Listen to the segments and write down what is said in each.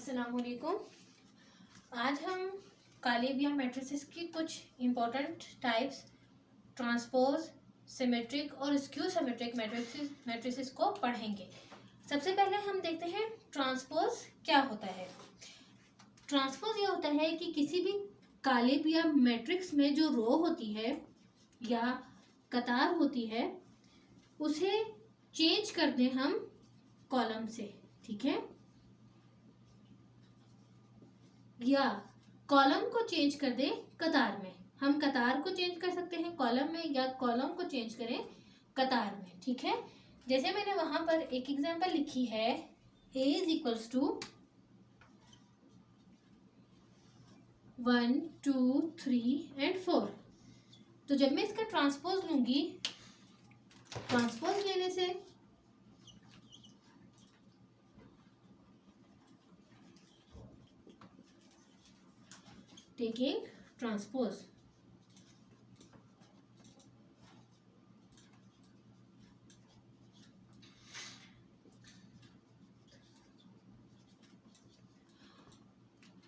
अस्सलाम वालेकुम। आज हम कालिब या मैट्रिसेस की कुछ इम्पोर्टेंट टाइप्स ट्रांसपोज, सिमेट्रिक और स्क्यू सिमेट्रिक मैट्रिसेस को पढ़ेंगे। सबसे पहले हम देखते हैं ट्रांसपोज क्या होता है। ट्रांसपोज ये होता है कि किसी भी कालिब या मैट्रिक्स में जो रो होती है या कतार होती है उसे चेंज कर दें हम कॉलम से, ठीक है, या कॉलम को चेंज कर दें कतार में। हम कतार को चेंज कर सकते हैं कॉलम में या कॉलम को चेंज करें कतार में, ठीक है। जैसे मैंने वहां पर एक एग्जांपल लिखी है, a is equals to 1 2 3 and 4। तो जब मैं इसका ट्रांसपोज लूंगी, ट्रांसपोज लेने से टेकिंग ट्रांसपोज,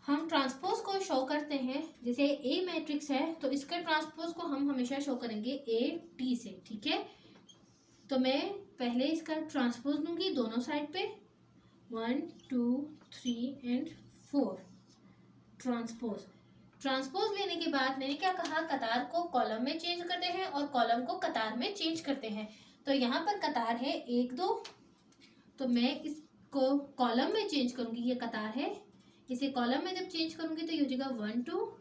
हम ट्रांसपोज को शो करते हैं। जैसे ए मैट्रिक्स है तो इसका ट्रांसपोज को हम हमेशा शो करेंगे ए टी से, ठीक है। तो मैं पहले इसका ट्रांसपोज लूंगी दोनों साइड पे, 1 2 3 एंड 4। ट्रांसपोज लेने के बाद मैंने क्या कहा, कतार को कॉलम में चेंज करते हैं और कॉलम को कतार में चेंज करते हैं। तो यहाँ पर कतार है 1 2, तो मैं इसको कॉलम में चेंज करूंगी, ये कतार है, इसे कॉलम में जब चेंज करूंगी तो ये हो जाएगा 1 2,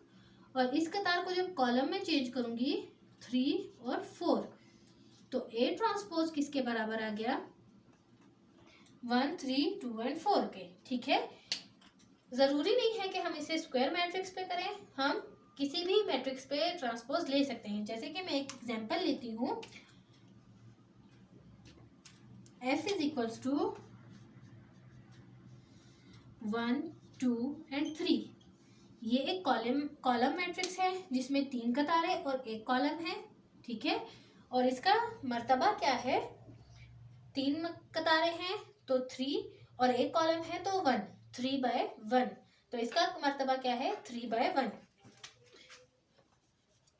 और इस कतार को जब कॉलम में चेंज करूंगी 3 और 4। तो ए ट्रांसपोज किसके बराबर आ गया, 1 3 2 एंड 4 के, ठीक है। जरूरी नहीं है कि हम इसे स्क्वायर मैट्रिक्स पे करें, हम किसी भी मैट्रिक्स पे ट्रांसपोज ले सकते हैं। जैसे कि मैं एक एग्जांपल लेती हूँ, f is equals to 1 2 and 3। ये एक कॉलम मैट्रिक्स है जिसमें 3 कतारें और एक कॉलम है, ठीक है। और इसका मर्तबा क्या है, 3 कतारें हैं तो 3 और एक कॉलम है तो 1, 3/1। तो इसका मर्तबा क्या है, 3/1।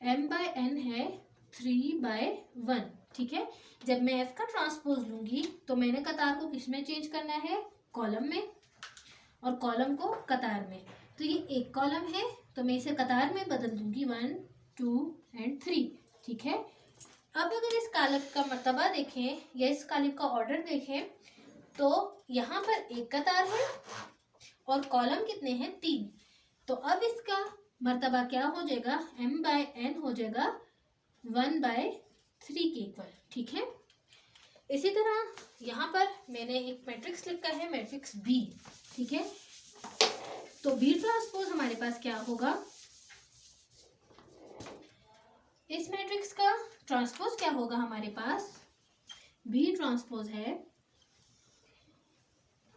m/n है 3/1, ठीक है। जब मैं f का ट्रांसपोज लूंगी तो मैंने कतार को किस में चेंज करना है, कॉलम में, और कॉलम को कतार में। तो ये एक कॉलम है तो मैं इसे कतार में बदल दूंगी 1 2 एंड 3, ठीक है। अब अगर इस कालिब का मर्तबा देखें या इस कालिब का ऑर्डर देखें तो यहाँ पर एक कतार है और कॉलम कितने हैं, 3। तो अब इसका मर्तबा क्या हो जाएगा, m/n हो जाएगा 1/3 के इक्वल, ठीक है। इसी तरह यहाँ पर मैंने एक मैट्रिक्स लिखा है, मैट्रिक्स B, ठीक है। तो B ट्रांसपोज हमारे पास क्या होगा, इस मैट्रिक्स का ट्रांसपोज क्या होगा हमारे पास, B ट्रांसपोज है,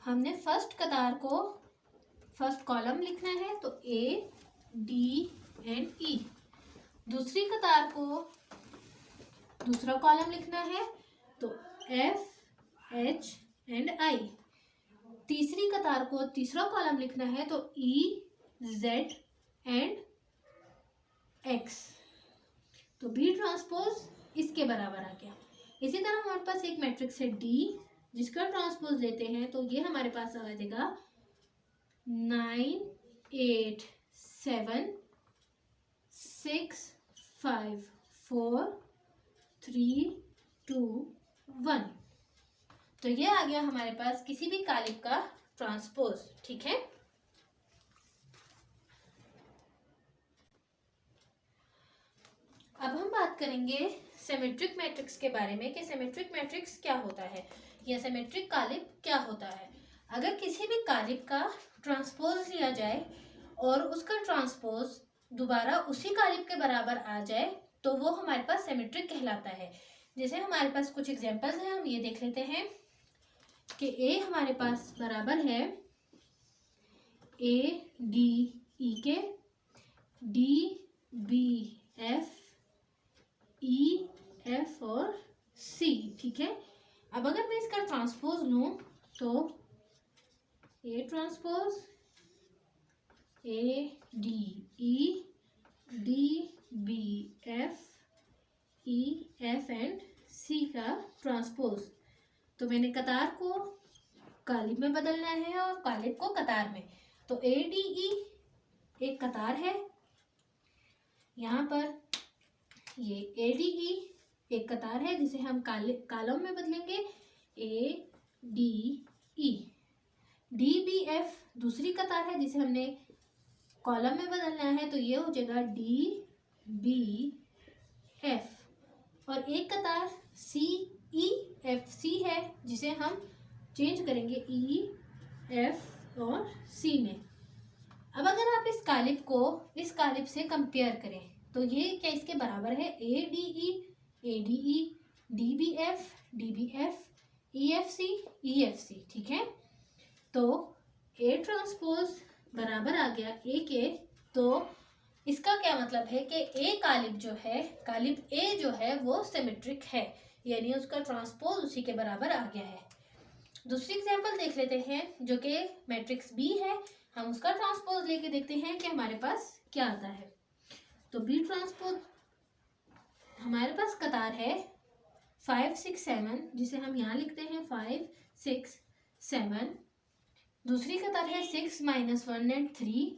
हमने फर्स्ट कतार को फर्स्ट कॉलम लिखना है तो A D एंड E, दूसरी कतार को दूसरा कॉलम लिखना है तो F H एंड I, तीसरी कतार को तीसरा कॉलम लिखना है तो E Z एंड X। तो B ट्रांसपोज इसके बराबर आ गया। इसी तरह हमारे पास एक मैट्रिक्स है D, जिसका ट्रांसपोज लेते हैं तो ये हमारे पास आ जाएगा 9 8 7 6 5 4 3 2 1। तो ये आ गया हमारे पास किसी भी कालिब का ट्रांसपोज, ठीक है। अब हम बात करेंगे सिमेट्रिक मैट्रिक्स के बारे में कि सिमेट्रिक मैट्रिक्स क्या होता है या सिमेट्रिक कालिब क्या होता है। अगर किसी भी कालिब का ट्रांसपोज लिया जाए और उसका ट्रांसपोज दोबारा उसी कालिब के बराबर आ जाए तो वो हमारे पास सिमेट्रिक कहलाता है। जैसे हमारे पास कुछ एग्जांपल्स हैं, हम ये देख लेते हैं कि A हमारे पास बराबर है ADE के, DBF EF और C, ठीक है। अब अगर मैं इसका ट्रांसपोज लूं तो A transpose a D E D B F E f and c का ट्रांसपोज। तो मैंने कतार को कालिब में बदलना है और कालिब को कतार में। तो ए डी ई एक कतार है, यहाँ पर ये ए डी ई एक कतार है जिसे हम कॉलम में बदलेंगे A D E. D B F दूसरी कतार है जिसे हमने कॉलम में बदलना है, तो ये हो जाएगा डी बी एफ। और एक कतार सी ई एफ सी है जिसे हम चेंज करेंगे ई एफ और सी में। अब अगर आप इस कालिब को इस कालिब से कंपेयर करें तो ये क्या इसके बराबर है, A D E D B F E F C. ठीक है, तो ए ट्रांसपोज बराबर आ गया ए के। तो इसका क्या मतलब है कि ए कालिब जो है, कालिब ए जो है वो सिमेट्रिक है, यानी उसका ट्रांसपोज उसी के बराबर आ गया है। दूसरी एग्जांपल देख लेते हैं जो कि मैट्रिक्स बी है। हम उसका ट्रांसपोज लेके देखते हैं कि हमारे पास क्या आता है। तो बी ट्रांसपोज हमारे पास कतार है 5 6 7 जिसे हम यहाँ लिखते हैं 5 6 7। दूसरी कतार है 6 -1 एंड 3,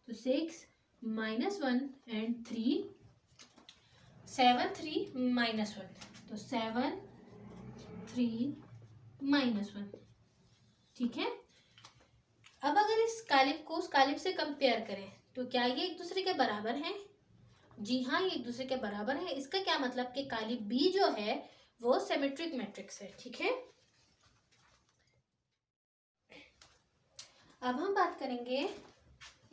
तो 6 -1 एंड 3 7 3 -1, तो 7 3 -1। ठीक है, अब अगर इस कालिब को उस कालिब से कंपेयर करें तो क्या ये एक दूसरे के बराबर हैं? जी हाँ, ये एक दूसरे के बराबर है। इसका क्या मतलब कि कालिब बी जो है वो सिमेट्रिक मैट्रिक्स है। ठीक है, अब हम बात करेंगे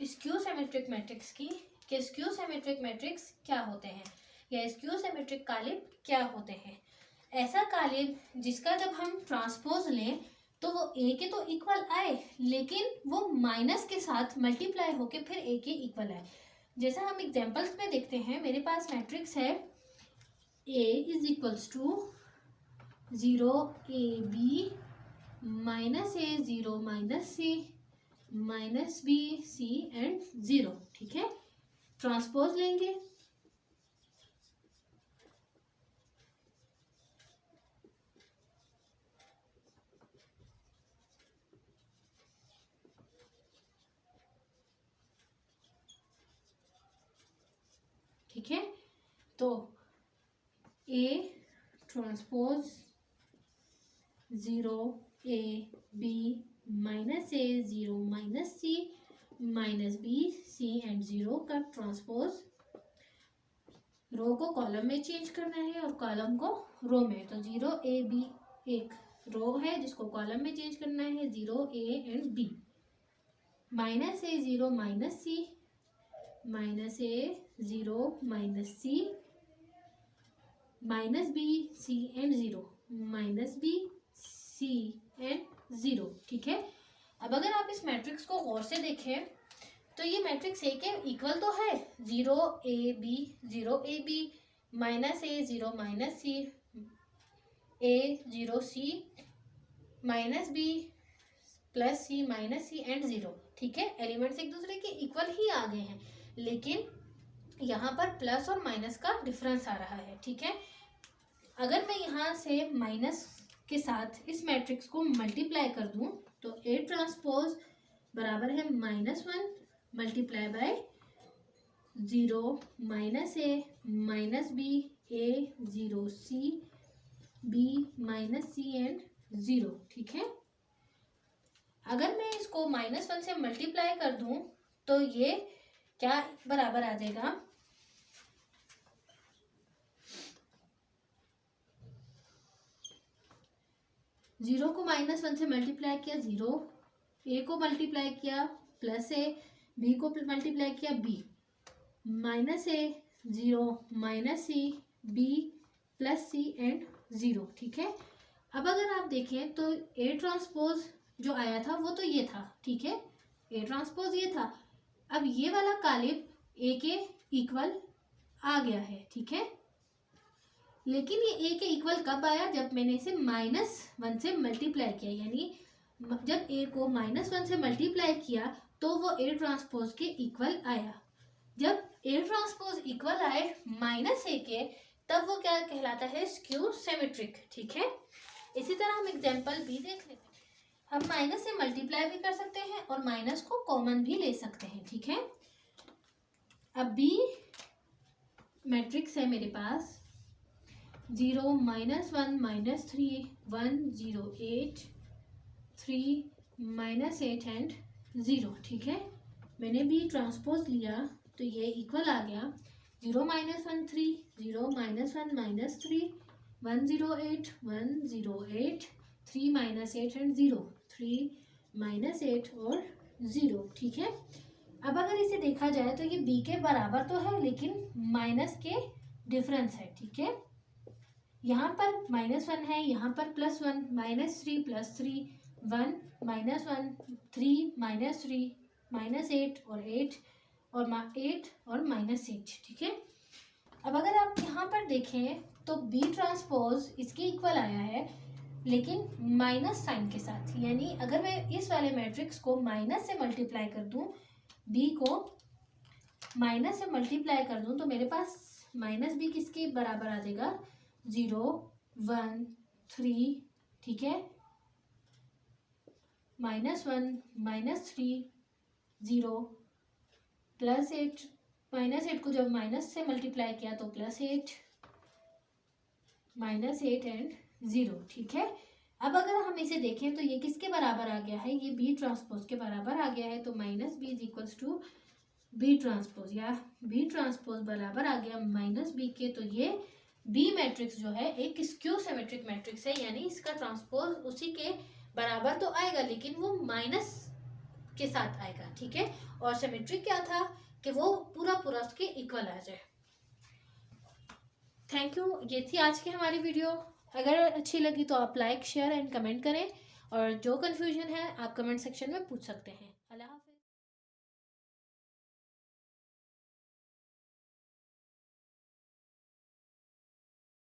स्क्यू सिमेट्रिक मैट्रिक्स की कि स्क्यू सिमेट्रिक मैट्रिक्स क्या होते हैं या स्क्यू सिमेट्रिक कालिब क्या होते हैं। ऐसा कालिब जिसका जब हम ट्रांसपोज लें तो वो ए के तो इक्वल आए लेकिन वो माइनस के साथ मल्टीप्लाई होके फिर ए के इक्वल आए। जैसा हम एग्जांपल्स में देखते हैं, मेरे पास मैट्रिक्स है A is equals to 0 A B minus A 0 minus C minus B C and 0। ठीक है, ट्रांसपोज लेंगे ठीक है, तो A transpose 0 A B minus A 0 minus C minus B C and 0 का ट्रांसपोज रो को कॉलम में चेंज करना है और कॉलम को रो में। तो 0 ए बी एक रो है जिसको कॉलम में चेंज करना है 0 A and B, minus A 0 minus C minus A 0 minus C minus B C and 0 minus B C and 0। ठीक है, अब अगर आप इस मैट्रिक्स को गौर से देखें तो ये मैट्रिक्स ए के इक्वल तो है, 0 A B minus A 0 minus C A 0 C minus B plus C minus C and 0। ठीक है, एलिमेंट्स एक दूसरे के इक्वल ही आ गए हैं लेकिन यहाँ पर प्लस और माइनस का डिफरेंस आ रहा है। ठीक है, अगर मैं यहाँ से माइनस के साथ इस मैट्रिक्स को मल्टीप्लाई कर दूँ तो ए ट्रांसपोज बराबर है -1 multiply by 0 minus A minus B A 0 C B minus C and 0। ठीक है, अगर मैं इसको -1 से मल्टीप्लाई कर दूं तो ये क्या बराबर आ जाएगा, जीरो को -1 से मल्टीप्लाई किया 0, ए को मल्टीप्लाई किया प्लस ए, बी को मल्टीप्लाई किया B, minus A 0 minus C B plus C and 0। ठीक है, अब अगर आप देखें तो ए ट्रांसपोज जो आया था वो तो ये था। ठीक है, ए ट्रांसपोज ये था। अब ये वाला कालिब ए के इक्वल आ गया है। ठीक है, लेकिन ये ए के इक्वल कब आया, जब मैंने इसे -1 से मल्टीप्लाई किया, यानी जब ए को -1 से मल्टीप्लाई किया तो वो ए ट्रांसपोज के इक्वल आया। जब ए ट्रांसपोज इक्वल आए -a के, तब वो क्या कहलाता है, स्क्यू सिमेट्रिक। ठीक है, इसी तरह हम एग्जांपल भी देख लेते हैं। हम माइनस से मल्टीप्लाई भी कर सकते हैं और माइनस को कॉमन भी ले सकते हैं। ठीक है, अब बी मैट्रिक्स है मेरे पास 0 -1 -3 1 0 8 3 -8 एंड 0। ठीक है, मैंने बी ट्रांसपोज लिया तो ये इक्वल आ गया 0 -1 3 0 -1 -3 1 0 8 1 0 8 3 -8 एंड 0 3 -8 और 0। ठीक है, अब अगर इसे देखा जाए तो ये बी के बराबर तो है लेकिन माइनस के डिफरेंस है। ठीक है, यहाँ पर -1 है, यहाँ पर +1 -3 +3 1 -1 3 -3 -8 और 8 और 8 और -8। ठीक है, अब अगर आप यहाँ पर देखें तो बी ट्रांसपोज इसके इक्वल आया है लेकिन माइनस साइन के साथ, यानी अगर मैं इस वाले मैट्रिक्स को माइनस से मल्टीप्लाई कर दूं, बी को माइनस से मल्टीप्लाई कर दूं, तो मेरे पास माइनस बी किसके बराबर आ जाएगा 0 1 3। ठीक है, -1 -3 0 +8 -8 को जब माइनस से मल्टीप्लाई किया तो +8 -8 एंड 0। ठीक है, अब अगर हम इसे देखें तो ये किसके बराबर आ गया है, ये बी ट्रांसपोज के बराबर आ गया है। तो -b is equals to B transpose, या बी ट्रांसपोज बराबर आ गया -b के। तो ये बी मैट्रिक्स जो है एक स्क्यू सिमेट्रिक मैट्रिक्स है, यानी इसका ट्रांसपोज उसी के बराबर तो आएगा लेकिन वो माइनस के साथ आएगा। ठीक है, और सिमेट्रिक क्या था कि वो पूरा पूरा उसके इक्वल आ जाए। थैंक यू, ये थी आज की हमारी वीडियो। अगर अच्छी लगी तो आप लाइक शेयर एंड कमेंट करें, और जो कन्फ्यूजन है आप कमेंट सेक्शन में पूछ सकते हैं। अल्लाह हाफ़िज़।